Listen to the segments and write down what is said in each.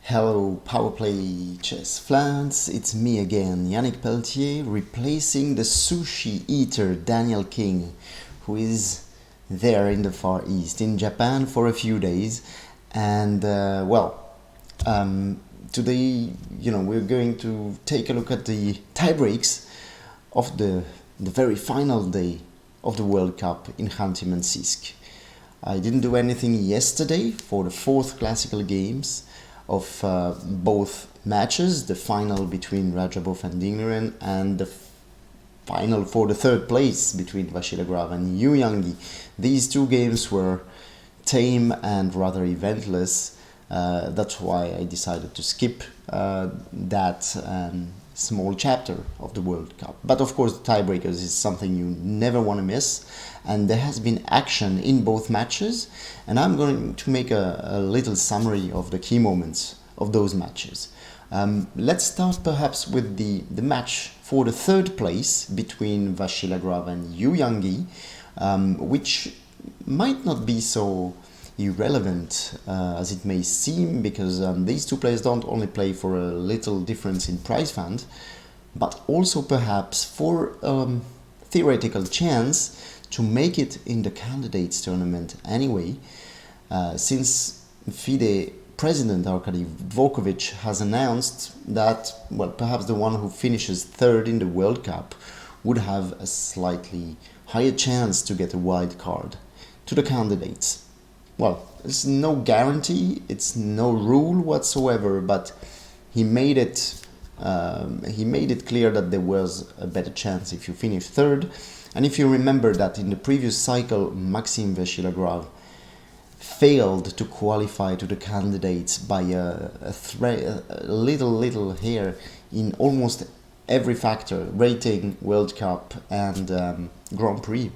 Hello PowerPlayChess fans, it's me again, Yannick Pelletier, replacing the sushi eater Daniel King, who is there in the Far East, in Japan for a few days. And today, we're going to take a look at the tiebreaks of the very final day of the World Cup in Khanty-Mansiysk. I didn't do anything yesterday for the fourth classical games of both matches, the final between Radjabov and Liren and the final for the third place between Vasilya and Yu Yangyi. These two games were tame and rather eventless. That's why I decided to skip that small chapter of the World Cup. But of course, the tiebreakers is something you never want to miss, and there has been action in both matches, and I'm going to make a little summary of the key moments of those matches. Let's start perhaps with the match for the third place between Vasilya and Yu Yangyi, which might not be so irrelevant as it may seem, because these two players don't only play for a little difference in prize fund, but also perhaps for a theoretical chance to make it in the candidates tournament anyway, since FIDE president Arkady Dvorkovich has announced that, well, perhaps the one who finishes third in the World Cup would have a slightly higher chance to get a wild card to the candidates. Well, it's no guarantee, it's no rule whatsoever, but he made it clear that there was a better chance if you finish third. And if you remember that in the previous cycle, Maxim Vasilya failed to qualify to the candidates by a little hair in almost every factor, rating, World Cup, and Grand Prix,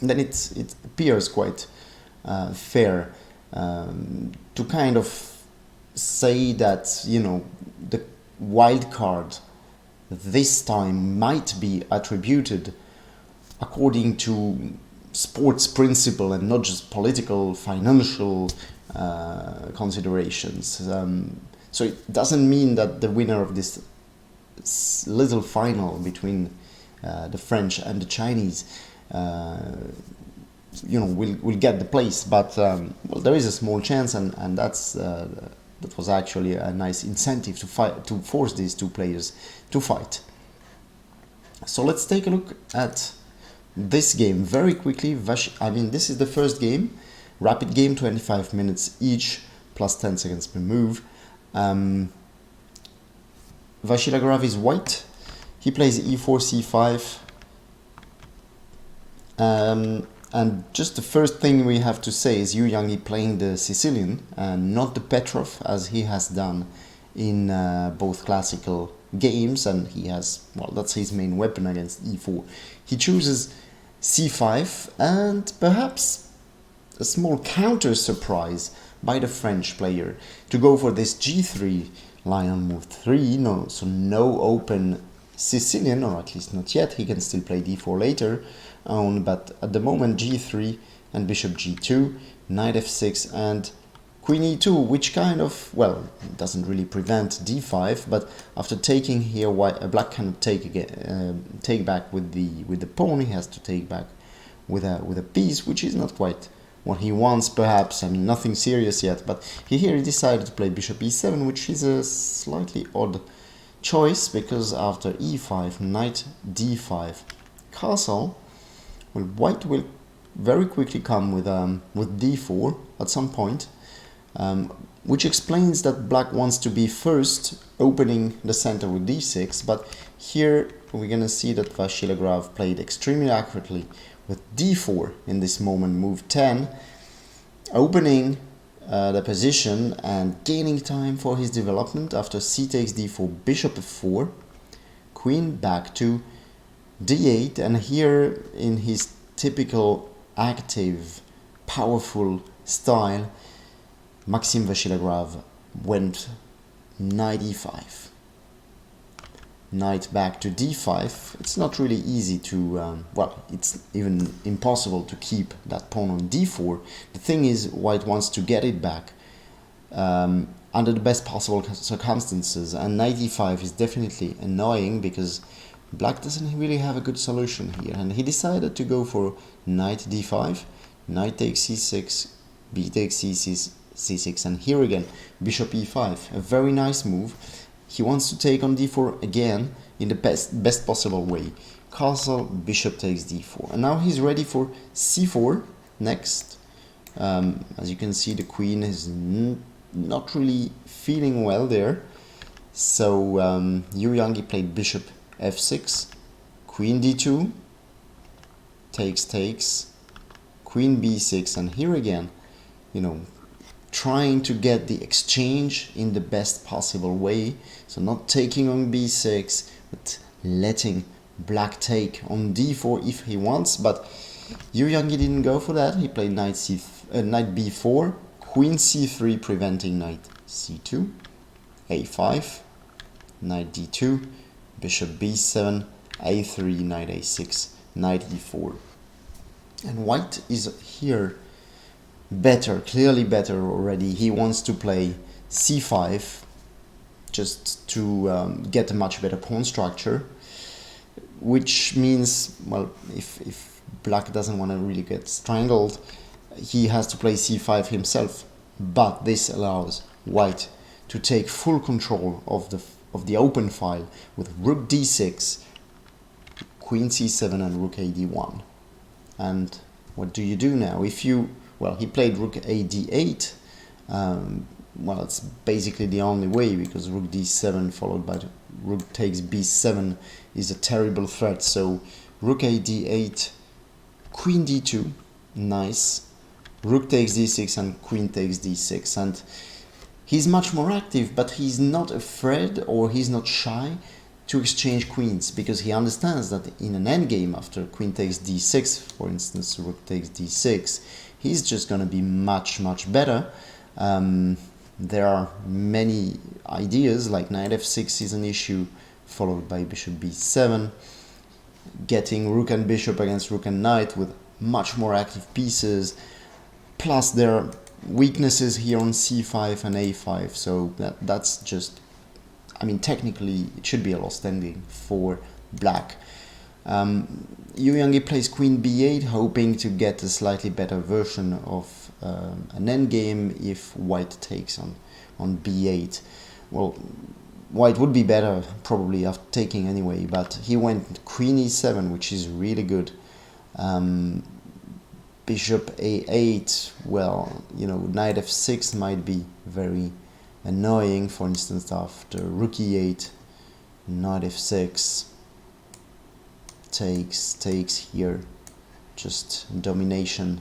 then it appears quite fair to kind of say that, the wild card this time might be attributed according to sports principle and not just political, financial considerations. So it doesn't mean that the winner of this little final between the French and the Chinese will get the place, but there is a small chance, and that was actually a nice incentive to force these two players to fight. So let's take a look at this game very quickly. This is the first game, rapid game, 25 minutes each, plus 10 seconds per move. Vasilya is white. He plays e4, c5. And just the first thing we have to say is Yu Yangyi playing the Sicilian and not the Petrov, as he has done in both classical games, and he has, that's his main weapon against e4. He chooses c5, and perhaps a small counter surprise by the French player to go for this g3 line on move 3. No open Sicilian, or at least not yet. He can still play d4 later on, but at the moment g3 and bishop g2, knight f6 and queen e2, which kind of, doesn't really prevent d5, but after taking here, black cannot take back with the pawn. He has to take back with a piece, which is not quite what he wants, perhaps. Nothing serious yet, but here he decided to play bishop e7, which is a slightly odd choice, because after e5, knight d5, castle, white will very quickly come with d4 at some point, which explains that black wants to be first opening the center with d6, but here we're going to see that Vasilya played extremely accurately with d4 in this moment, move 10, opening the position and gaining time for his development. After c takes d4, bishop f4, queen back to d8, and here in his typical active, powerful style, Maxim Vasilya went knight e5, knight back to d5. It's not really easy to, it's even impossible to keep that pawn on d4. The thing is, white wants to get it back under the best possible circumstances, and knight e5 is definitely annoying because black doesn't really have a good solution here, and he decided to go for knight d5, knight takes c6, b takes c6, and here again bishop e5, a very nice move. He wants to take on d4 again in the best possible way. Castle, bishop takes d4, and now he's ready for c4 next. As you can see, the queen is not really feeling well there, so Yu Yangi played bishop f6, queen d2, takes, queen b6, and here again, you know, trying to get the exchange in the best possible way. So not taking on b6, but letting black take on d4 if he wants. But Yu Yangi didn't go for that. He played knight b4, queen c3, preventing knight c2, a5, knight d2, bishop b7, a3, knight a6, knight e4. And white is here better, clearly better already. He wants to play c5 just to get a much better pawn structure, which means, well, if black doesn't want to really get strangled, he has to play c5 himself. But this allows white to take full control of the open file with rook d6, queen c7, and rook a d1. And what do you do now? If you, well, he played rook a d8. Well, it's basically the only way, because rook d7 followed by rook takes b7 is a terrible threat. So rook a d8, queen d2, nice. Rook takes d6 and queen takes d6, and he's much more active, but he's not afraid, or he's not shy to exchange queens, because he understands that in an endgame after queen takes d6, for instance, rook takes d6, he's just going to be much better. There are many ideas, like knight f6 is an issue, followed by bishop b7, getting rook and bishop against rook and knight with much more active pieces. Plus there are weaknesses here on c5 and a5, so that's just, I mean, technically it should be a lost ending for black. Yu Yangi plays queen b8, hoping to get a slightly better version of an endgame if white takes on b8. Well, white would be better probably after taking anyway, but he went queen e7, which is really good. Bishop a8, well, you know, knight f6 might be very annoying. For instance, after rook e8, knight f6, takes here, just domination.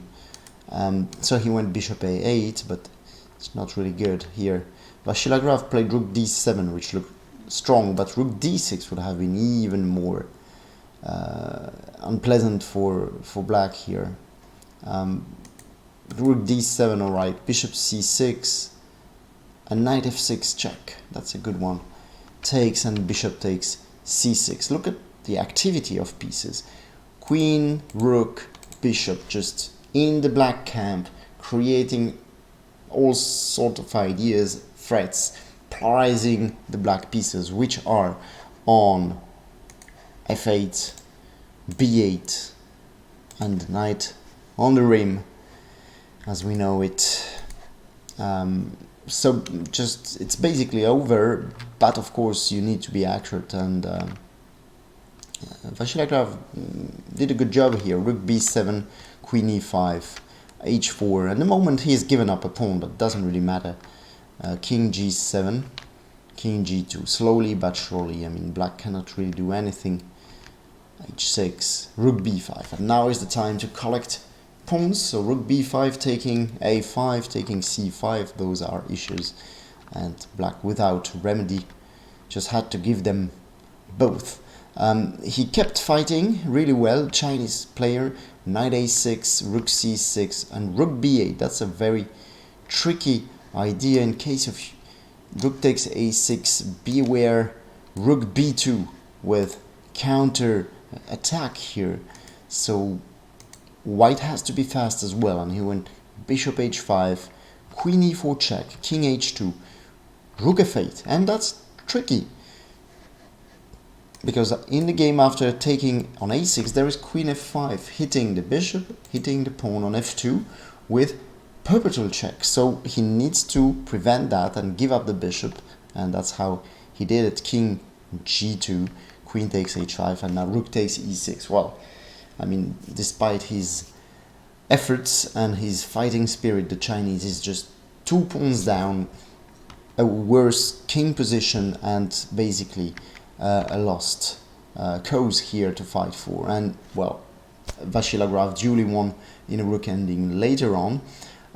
So he went bishop a8, but it's not really good here. Vasilagravov played rook d7, which looked strong, but rook d6 would have been even more unpleasant for black here. Rook d7, alright, bishop c6, and knight f6 check, that's a good one. Takes, and bishop takes c6. Look at the activity of pieces. Queen, rook, bishop, just in the black camp, creating all sort of ideas, threats, polarizing the black pieces, which are on f8, b8, and knight on the rim, as we know it. So just, it's basically over, but of course you need to be accurate, and Vasilagravov did a good job here. Rook b7, queen e5, h4, and the moment he's given up a pawn, but doesn't really matter. King g7, king g2, slowly but surely. I mean, black cannot really do anything. h6, rook b5, and now is the time to collect pawns. So rook b5 taking a5, taking c5, those are issues, and black without remedy just had to give them both. He kept fighting really well, Chinese player. Knight a6, rook c6, and rook b8. That's a very tricky idea in case of rook takes a6. Beware rook b2 with counter attack here. So white has to be fast as well, and he went bishop h5, queen e4 check, king h2, rook f8, and that's tricky. Because in the game after taking on a6, there is queen f5, hitting the bishop, hitting the pawn on f2 with perpetual check. So he needs to prevent that and give up the bishop, and that's how he did it. King g2, queen takes h5, and now rook takes e6. Well, I mean, despite his efforts and his fighting spirit, the Chinese is just 2 pawns down, a worse king position, and basically a lost cause here to fight for. And well, Vachier-Lagrave duly won in a rook ending later on.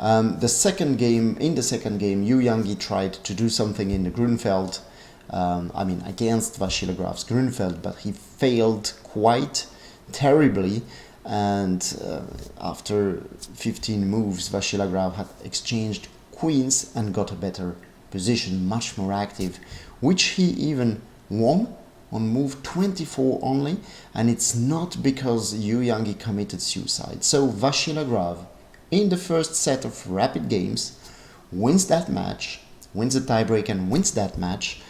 In the second game, Yu Yangyi tried to do something in the Grunfeld, against Vachier-Lagrave's Grunfeld, but he failed quite terribly. And after 15 moves, Vachier-Lagrave had exchanged queens and got a better position, much more active, which he even won on move 24 only, and it's not because Yu Yangyi committed suicide. So Vachier-Lagrave, in the first set of rapid games, wins that match, wins the tiebreak and wins that match,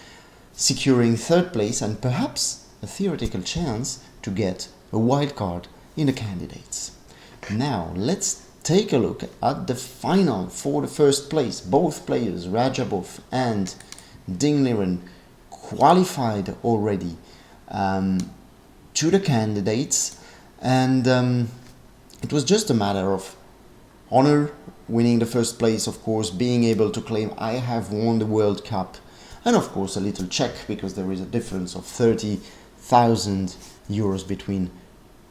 securing third place and perhaps a theoretical chance to get a wild card in the candidates. Now let's take a look at the final for the first place. Both players, Radjabov and Liren, qualified already to the candidates, and it was just a matter of honor, winning the first place, of course, being able to claim I have won the World Cup, and of course a little check because there is a difference of 30,000 euros between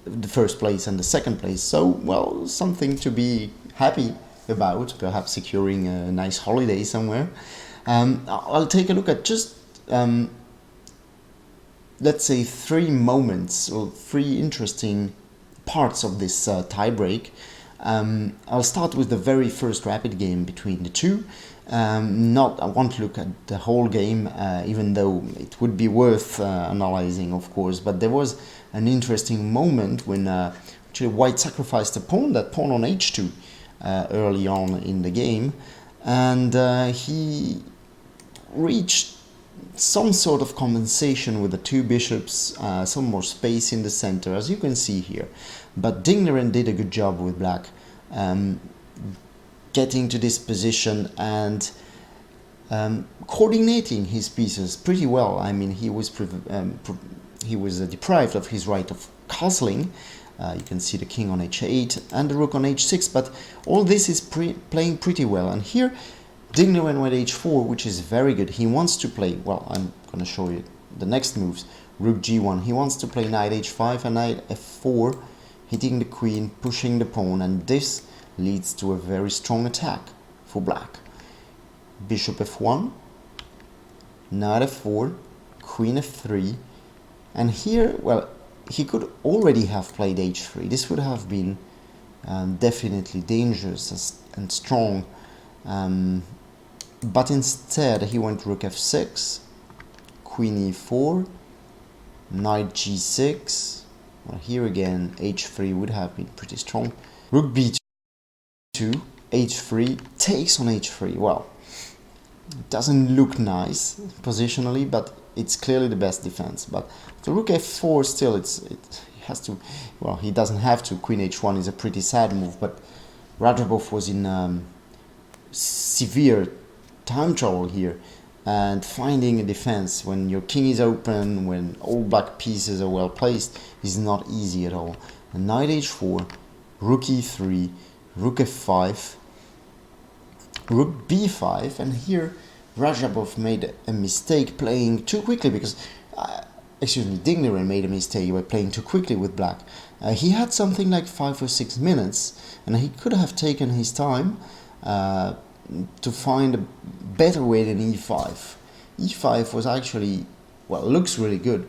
the first place and the second place. So, well, something to be happy about, perhaps securing a nice holiday somewhere. I'll take a look at just let's say 3 moments or 3 interesting parts of this tiebreak. I'll start with the very first rapid game between the two. I won't look at the whole game, even though it would be worth analyzing, of course. But there was an interesting moment when actually White sacrificed a pawn, that pawn on h2, early on in the game, and he reached some sort of compensation with the 2 bishops, some more space in the center, as you can see here. But Liren did a good job with black, getting to this position and coordinating his pieces pretty well. I mean, he was deprived of his right of castling. You can see the king on h8 and the rook on h6, but all this is playing pretty well. And here Liren went h4, which is very good. He wants to play, well, I'm going to show you the next moves. Rook g1. He wants to play knight h5 and knight f4, hitting the queen, pushing the pawn, and this leads to a very strong attack for black. Bishop f1, knight f4, queen f3, and here, well, he could already have played h3. This would have been definitely dangerous and strong. But instead he went rook f6, queen e4, knight g6. Well, here again h3 would have been pretty strong. Rook b2, h3, takes on h3. Well, it doesn't look nice positionally, but it's clearly the best defense. But the rook f4 still, he has to, well, he doesn't have to. Queen h1 is a pretty sad move, but Radjabov was in severe time trouble here, and finding a defense when your king is open, when all black pieces are well placed, is not easy at all. And knight h4, rook e3, rook f5, rook b5, and here Radjabov made a mistake playing too quickly because, Liren made a mistake by playing too quickly with black. He had something like 5 or 6 minutes, and he could have taken his time to find a better way than e5. e5 was actually, well, looks really good.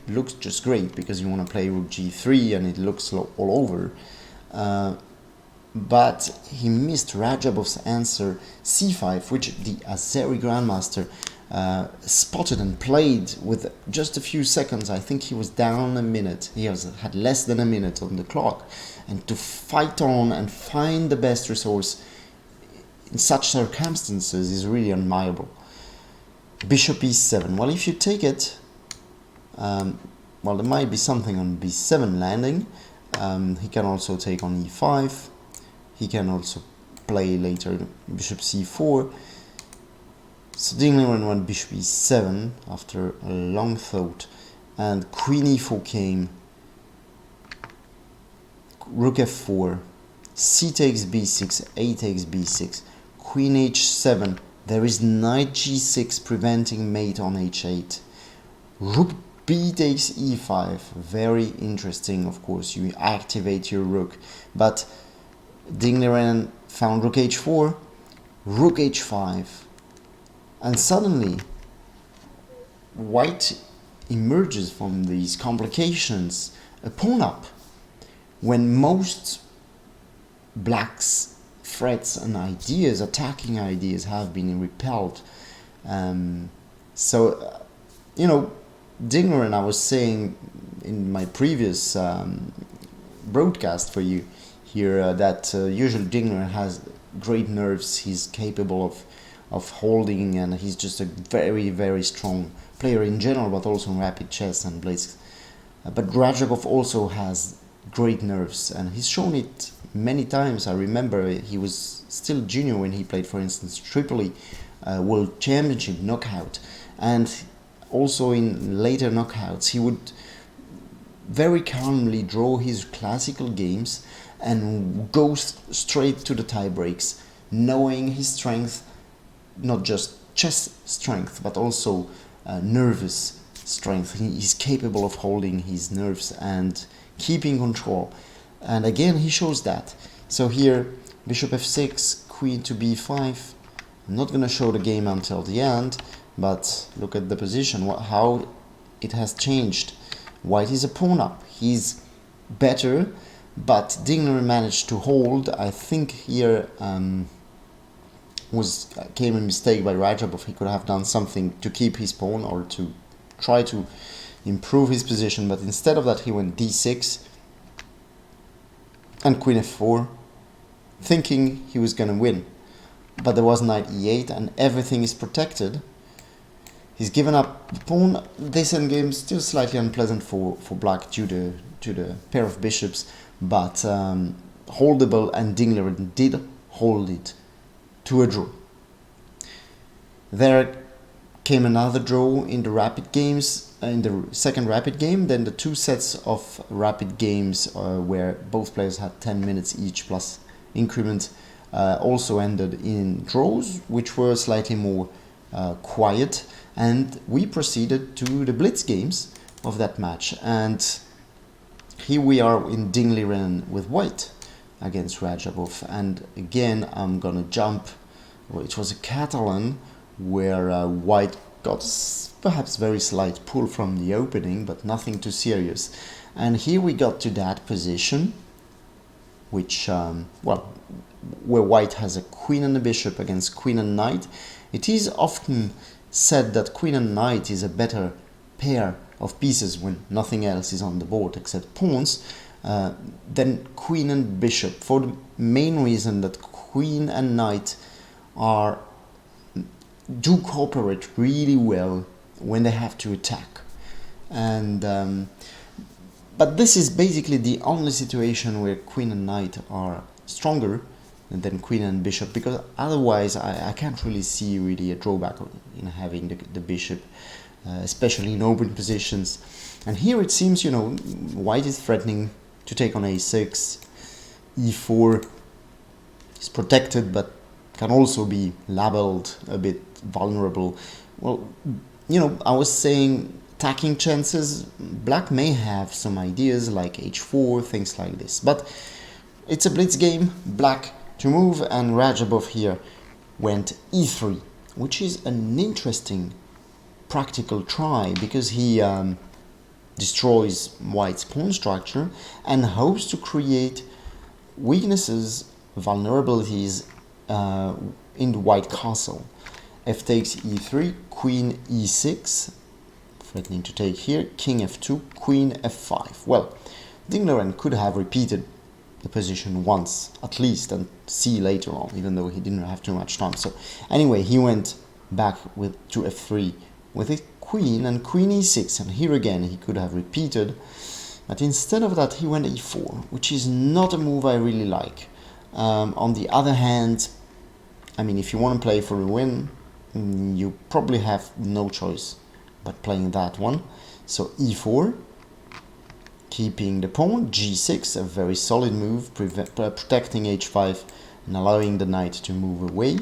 Looks just great because you want to play rook g3 and it looks all over. But he missed Radjabov's answer c5, which the Azeri Grandmaster spotted and played with just a few seconds. I think he was down a minute. He had less than a minute on the clock. And to fight on and find the best resource in such circumstances is really admirable. bishop e7. Well, if you take it, well, there might be something on b7 landing. He can also take on e5. He can also play later bishop c4. So Liren went bishop e7 after a long thought, and queen e4 came, rook f4, c takes b6, a takes b6, queen h7, there is knight g6 preventing mate on h8, rook b takes e5, very interesting. Of course, you activate your rook, but Liren found rook h4, rook h5, and suddenly white emerges from these complications a pawn up, when most black's threats and ideas, attacking ideas, have been repelled. You know, Liren, I was saying in my previous broadcast for you here that usually Liren has great nerves. He's capable of holding, and he's just a very, very strong player in general, but also in rapid chess and blitz. But Radjabov also has great nerves, and he's shown it many times. I remember he was still junior when he played, for instance, Tripoli World Championship knockout, and also in later knockouts he would very calmly draw his classical games and go straight to the tie breaks, knowing his strength, not just chess strength, but also nervous strength. He's capable of holding his nerves and keeping control, and again he shows that. So here bishop f6, queen to b5. I'm not going to show the game until the end, but look at the position, how it has changed. White is a pawn up, he's better, but Liren managed to hold. I think here came a mistake by Radjabov. He could have done something to keep his pawn or to try to improve his position, but instead of that he went d6 and queen f4, thinking he was going to win. But there was knight e8 and everything is protected. He's given up the pawn. This endgame is still slightly unpleasant for black due to the pair of bishops, but holdable, and Liren did hold it to a draw. There came another draw in the rapid games, in the second rapid game. Then the two sets of rapid games where both players had 10 minutes each plus increment also ended in draws, which were slightly more quiet, and we proceeded to the blitz games of that match. And here we are in Liren with white against Radjabov, and again I'm gonna jump. Well, it was a Catalan where white got perhaps very slight pull from the opening, but nothing too serious. And here we got to that position, which where white has a queen and a bishop against queen and knight. It is often said that queen and knight is a better pair of pieces when nothing else is on the board except pawns than queen and bishop, for the main reason that queen and knight do cooperate really well when they have to attack. And but this is basically the only situation where queen and knight are stronger than queen and bishop, because otherwise I can't really see really a drawback in having the bishop, especially in open positions. And here it seems, you know, white is threatening to take on a6, e4 is protected but can also be labeled a bit vulnerable. Well, you know, I was saying attacking chances, black may have some ideas like h4, things like this, but it's a blitz game, black to move, and Radjabov here went e3, which is an interesting practical try, because he destroys white's pawn structure and hopes to create weaknesses, vulnerabilities in the white castle. F takes e3, queen e6, threatening to take here, king f2, queen f5. Well, Liren could have repeated the position once at least and see later on, even though he didn't have too much time. So anyway, he went back with to f3 with his queen and queen e6, and here again he could have repeated, but instead of that he went e4, which is not a move I really like. On the other hand, I mean, if you want to play for a win, you probably have no choice but playing that one. So e4, keeping the pawn, g6, a very solid move, protecting h5 and allowing the knight to move away,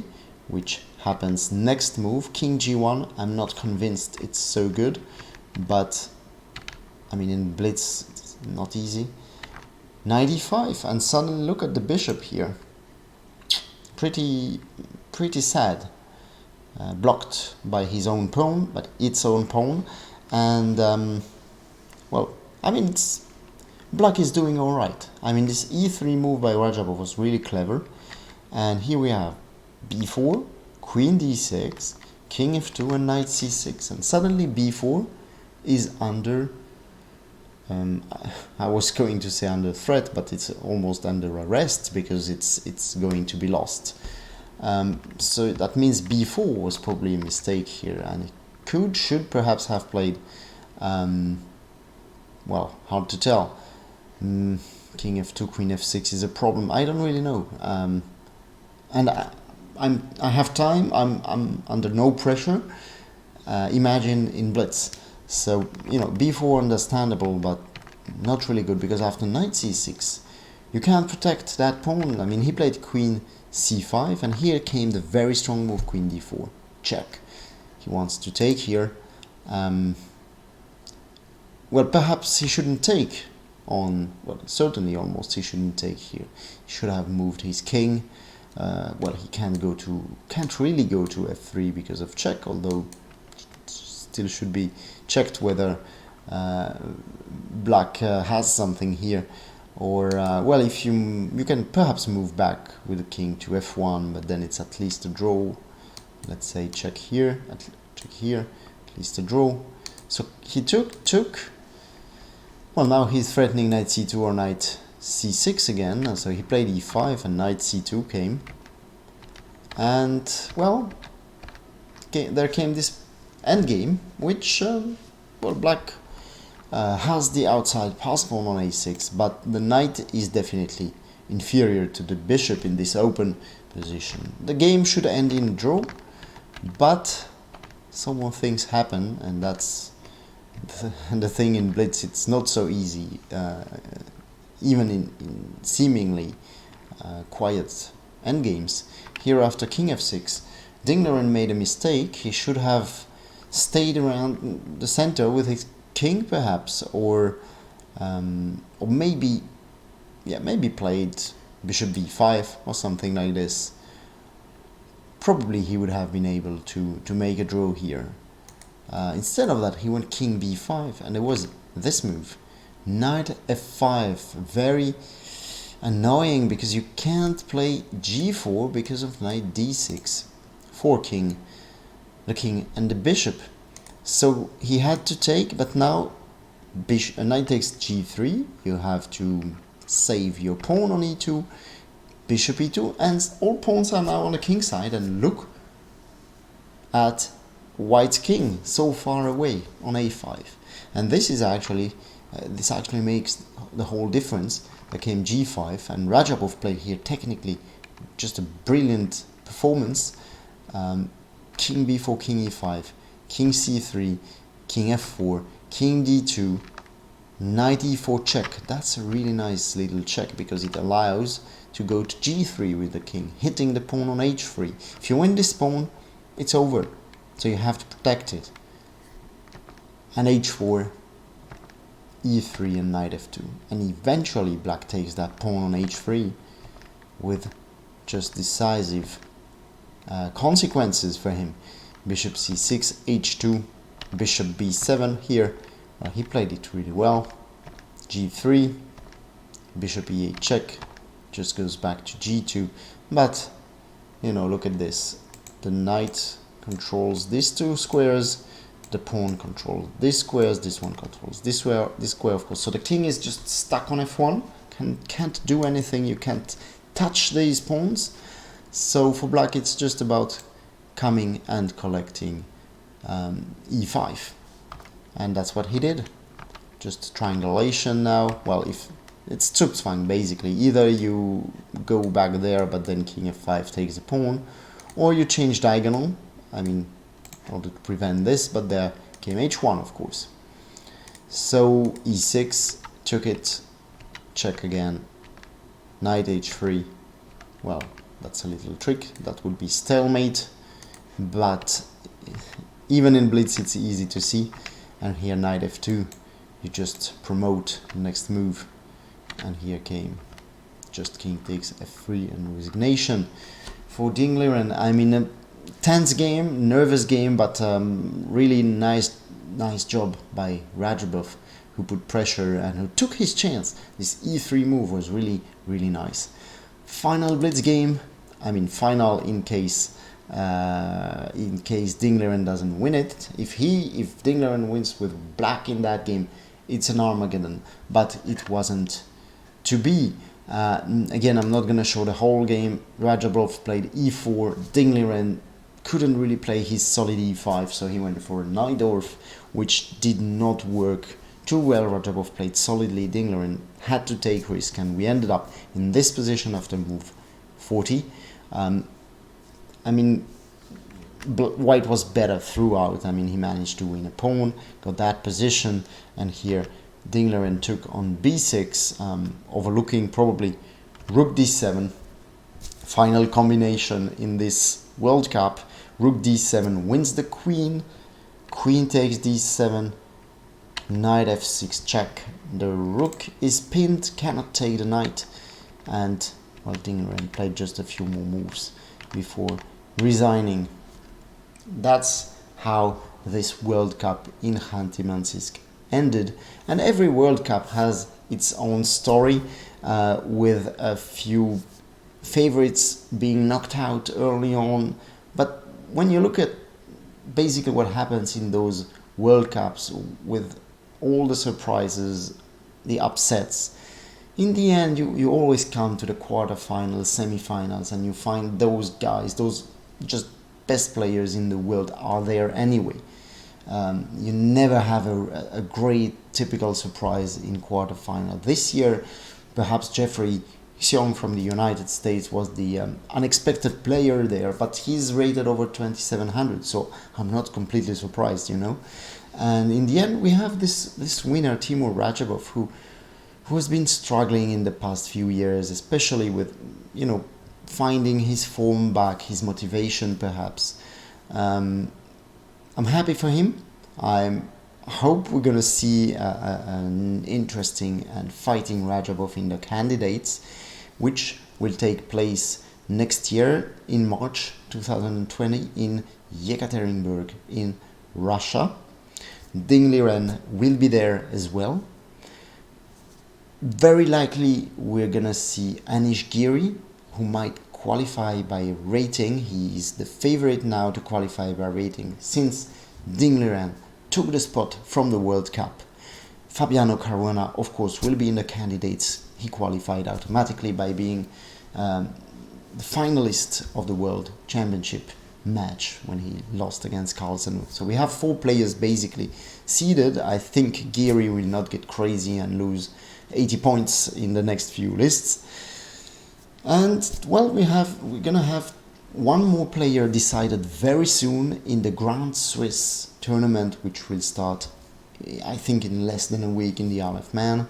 which happens next move. King g1, I'm not convinced it's so good, but I mean, in blitz it's not easy. Knight e5, and suddenly look at the bishop here. Pretty sad. Blocked by his own pawn, but its own pawn, and well, I mean, black is doing all right. I mean, this e3 move by Radjabov was really clever, and here we have b4, queen d6, king f2, and knight c6, and suddenly b4 is under, I was going to say under threat, but it's almost under arrest because it's going to be lost. So that means b4 was probably a mistake here, and it should perhaps have played, well, hard to tell. King f2, queen f6 is a problem. I don't really know, and I have time. I'm under no pressure. Imagine in blitz. So you know, b4 understandable, but not really good, because after knight c6 you can't protect that pawn. I mean, he played queen c5, and here came the very strong move queen d4, check. He wants to take here. Well, perhaps he shouldn't take on, well, certainly almost he shouldn't take here. He should have moved his king. Well, he can't really go to f3 because of check, although it still should be checked whether black has something here. Or, well, if you can perhaps move back with the king to f1, but then it's at least a draw. Let's say check here, at least a draw. So he took. Well, now he's threatening knight c2 or knight c6 again, and so he played e5 and knight c2 came. And, well, there came this endgame, which, well, black has the outside pass pawn on a6, but the knight is definitely inferior to the bishop in this open position. The game should end in draw, but some more things happen, and that's the thing in blitz. It's not so easy, even in seemingly quiet endgames. Here after king f6, Liren made a mistake. He should have stayed around the center with his king perhaps, or maybe played bishop b5 or something like this. Probably he would have been able to make a draw here. Instead of that, he went king b5, and there was this move, knight f5. Very annoying, because you can't play g4 because of knight d6 for the king and the bishop. So he had to take, but now knight takes g3. You have to save your pawn on e2, bishop e2, and all pawns are now on the king side. And look at white king so far away on a5, and this actually makes the whole difference. There came g5, and Radjabov played here technically just a brilliant performance. King b4, king e5, king c3, king f4, king d2, knight e4 check. That's a really nice little check, because it allows to go to g3 with the king, hitting the pawn on h3. If you win this pawn, it's over, so you have to protect it. And h4, e3, and knight f2, and eventually black takes that pawn on h3 with just decisive consequences for him. Bishop c6, h2, bishop b7 here. He played it really well. g3, bishop e8 check, just goes back to g2. But, you know, look at this. The knight controls these two squares, the pawn controls these squares, this one controls this square, of course. So the king is just stuck on f1, can't do anything, you can't touch these pawns. So for black it's just about coming and collecting e5. And that's what he did. Just triangulation now. Well, if it's Zugzwang basically. Either you go back there, but then king f5 takes the pawn, or you change diagonal. I mean, in order to prevent this, but there came h1, of course. So e6, took it, check again, knight h3. Well, that's a little trick. That would be stalemate, but even in blitz it's easy to see. And here knight f2, you just promote the next move. And here came just king takes f3 and resignation for Ding Liren. I mean, a tense game, nervous game, but really nice job by Radjabov, who put pressure and who took his chance. This e3 move was really nice. Final blitz game. I mean, final in case Ding Liren doesn't win it. If Ding Liren wins with black in that game, it's an Armageddon. But it wasn't to be. Again, I'm not gonna show the whole game. Radjabov played e4. Ding Liren couldn't really play his solid e5, so he went for a Najdorf, which did not work too well. Radjabov played solidly. Ding Liren had to take risk, and we ended up in this position after move 40. I mean, white was better throughout. I mean, he managed to win a pawn, got that position, and here Ding Liren took on b6, overlooking probably rook d7. Final combination in this World Cup. Rook d7 wins the queen. Queen takes d7. Knight f6 check. The rook is pinned, cannot take the knight. And, well, Ding Liren played just a few more moves before resigning. That's how this World Cup in Khanty-Mansiysk ended. And every World Cup has its own story, with a few favorites being knocked out early on. But when you look at basically what happens in those World Cups, with all the surprises, the upsets, in the end you always come to the quarterfinals, semifinals, and you find those guys, those just best players in the world are there anyway. You never have a great typical surprise in quarterfinal. This year, perhaps Jeffrey Xiong from the United States was the unexpected player there, but he's rated over 2700, so I'm not completely surprised, you know. And in the end, we have this winner, Teimour Radjabov, who has been struggling in the past few years, especially with, you know, finding his form back, his motivation perhaps. I'm happy for him. I hope we're going to see an interesting and fighting Radjabov in the candidates, which will take place next year in March 2020 in Yekaterinburg in Russia. Ding Liren will be there as well. Very likely we're going to see Anish Giri, who might qualify by rating. He is the favorite now to qualify by rating since Ding Liren took the spot from the World Cup. Fabiano Caruana, of course, will be in the candidates. He qualified automatically by being the finalist of the World Championship match when he lost against Carlsen. So we have 4 players basically seeded. I think Giri will not get crazy and lose 80 points in the next few lists. And, well, we're gonna have one more player decided very soon in the Grand Swiss tournament, which will start, I think, in less than a week in the Isle of Man.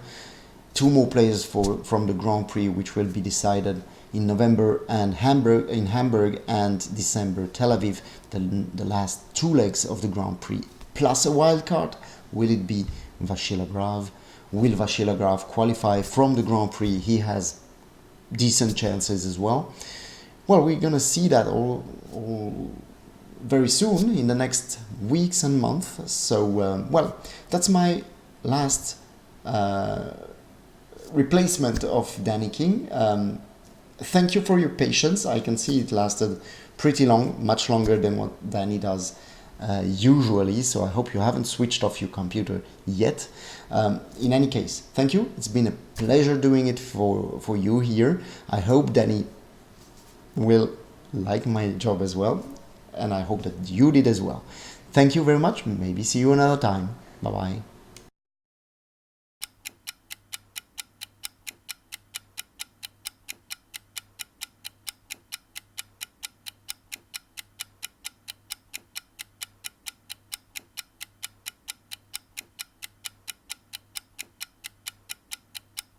2 more players from the Grand Prix, which will be decided in November and Hamburg and December Tel Aviv, the last 2 legs of the Grand Prix, plus a wild card. Will it be Vachilagrave? Will Vachilagrave qualify from the Grand Prix? He has decent chances as well. Well, we're gonna see that all very soon in the next weeks and months. So, well, that's my last replacement of Danny King. Thank you for your patience. I can see it lasted pretty long, much longer than what Danny does usually. So I hope you haven't switched off your computer yet. In any case, thank you. It's been a pleasure doing it for you here. I hope Danny will like my job as well. and I hope that you did as well. Thank you very much. Maybe see you another time. Bye bye.